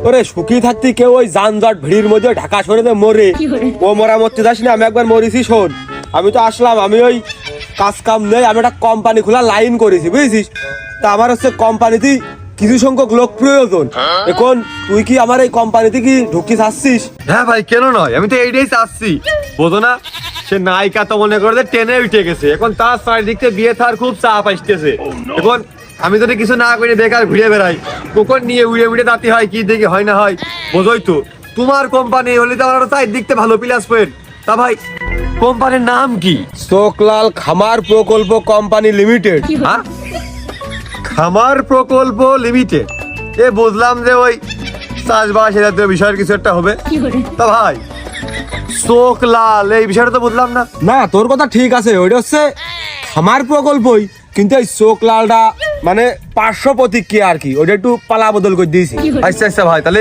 ওরে সুখী থাকতে কেউ ওই যানজট ভিড়ির মধ্যে ঢাকা শহরে মরে ও মরা মরতে যাস না। আমি একবার মরেছি, শোন আমি তো আসলাম, আমি ওই কাজ কাম নেই, আমি একটা কোম্পানি খোলা লাইন করেছি বুঝেছিস। তা আমার হচ্ছে কোম্পানিতে কিছু সংখ্যক লোক প্রয়োজন। এখন তুই কি আমার এই কোম্পানিতে কি ঢুকতে চাচ্ছিস? হ্যাঁ ভাই, কেন নয়, আমি তো এইটাই চাচ্ছি। বোঝো না, সে নায়িকা তো মনে করে টেনে উঠে গেছে, এখন তার চারিদিক থেকে বিয়ে থার খুব চাপ আসতেছে। এখন আমি যদি কিছু না করে বেকার ঘুরে বেড়াই, কখন নিয়ে উড়ে উড়ে দাঁতি হয়, কি দেখে হয় না হয় বোঝোই তো। তোমার কোম্পানি হলে তো আমার চারিদিক ভালো প্লাস পয়েন্ট। তা ভাই, কোম্পানির নাম কি? শোকলাল খামার প্রকল্প কোম্পানি লিমিটেড। হ্যাঁ, খামার প্রকল্প লিমিটেড। এ বুঝলাম যে ওই চাষবাস এর বিষয়ের কিছু একটা হবে। তা ভাই, চোখ লাল এই বিষয়টা তো বুঝলাম না। না তোর কথা ঠিক আছে, ওইটা হচ্ছে খামার প্রকল্পই, কিন্তু এই শোকলালটা মানে 500 প্রতিক্রিয়া আর কি, ওটা একটু পালা বদল করে দিয়েছি। আচ্ছা আচ্ছা ভাই, তাহলে